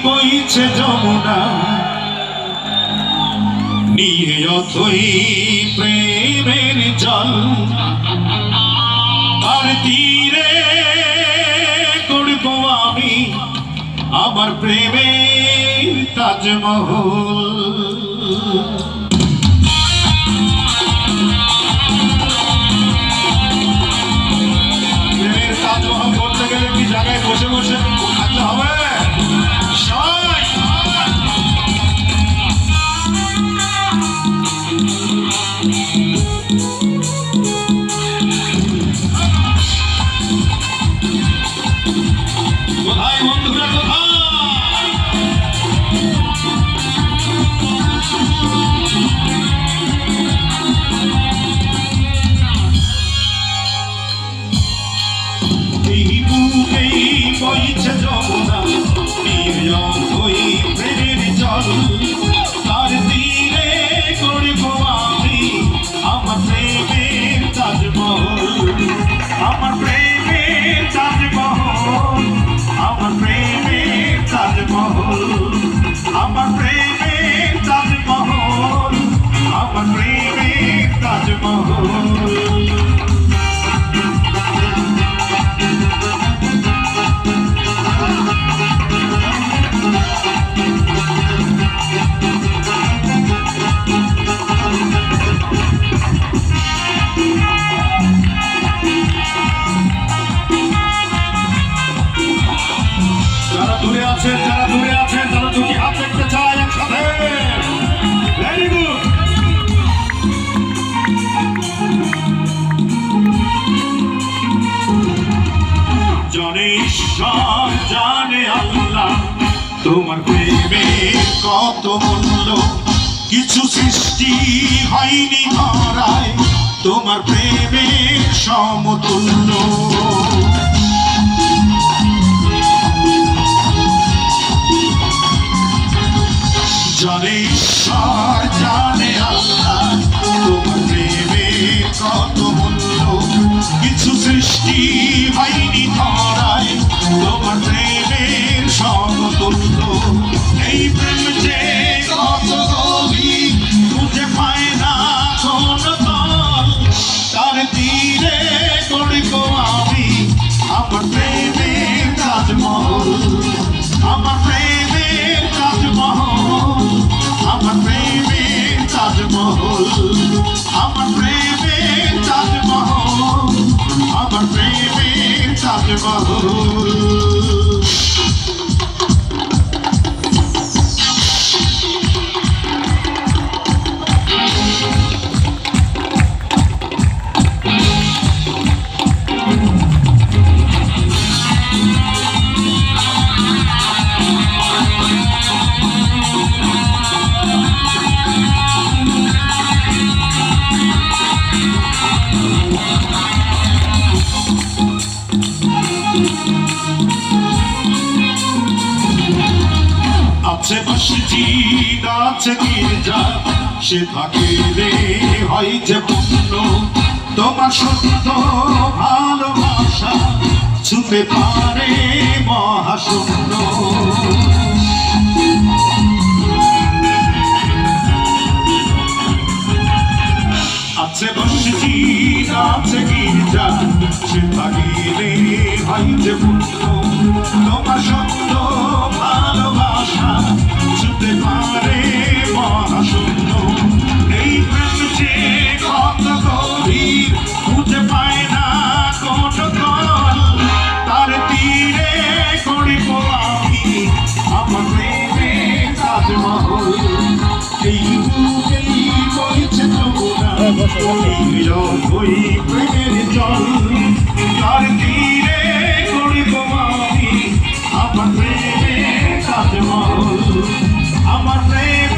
বইছে যমুনা নিয়ে অথই প্রেমের জল আর তীরে করব আমি আমার প্রেমের তাজমহল। প্রেমের তাজমহল করতে গেলে কি জায়গায় বসে বসে থাকতে হবে? কোথায় বন্ধুরা, কোথায়? এই বুকেই বইছে যমুনা নিয়ে অথই প্রেমের জল তার তীরে করব আমি আমার প্রেমের তাজমহল, আমার প্রেমের তাজমহল, আমার প্রেমের তাজমহল, আমার প্রেমের তাজমহল, আমার প্রেমের তাজমহল। যারা দূরে আছেন তারা দুটি হাত দেখতে চায় একসাথে। Very good. জানে ঈশ্বর জানে আল্লাহ তোমার প্রেমে কত মূল্য, কিছু সৃষ্টি হয়নি ধরায় তোমার প্রেমের সমতুল্য। জানে ঈশ্বর জানে আল্লাহ তোমার প্রেমের কত মূল্য, কিছু সৃষ্টি হয়নি ধরায় তোমার প্রেমের সমতুল্য। এই প্রেম যে কত গভীর খুঁজে পায় না কোন তল, তার তীরে করব আমি আমার প্রেমের তাজমহল, আমার প্রেমের তাজমহল, আমার প্রেমের তাজমহল, আমার প্রেমের তাজমহল, আমার প্রেমের তাজমহল। আছে মসজিদ আছে গির্জা সে থাকে রে হয় যে পূর্ণ, তোমার সত্য ভালোবাসা ছুতে পারে মহাশূন্য। আছে মসজিদ আছে গির্জা সে থাকে রে হয় যে পূর্ণ, তোমার সত্য ভালোবাসা ছুতে পারে মহাশূন্য। এই প্রেম যে কত গভীর খুঁজে পায় না কোন তল, তার তীরে করব আমি আমার প্রেমের তাজমহল। এই বুকেই বইছে যমুনা নিয়ে অথই প্রেমের জল তার তীরে করব আমি আমার প্রেমের তাজমহল, আমার প্রেম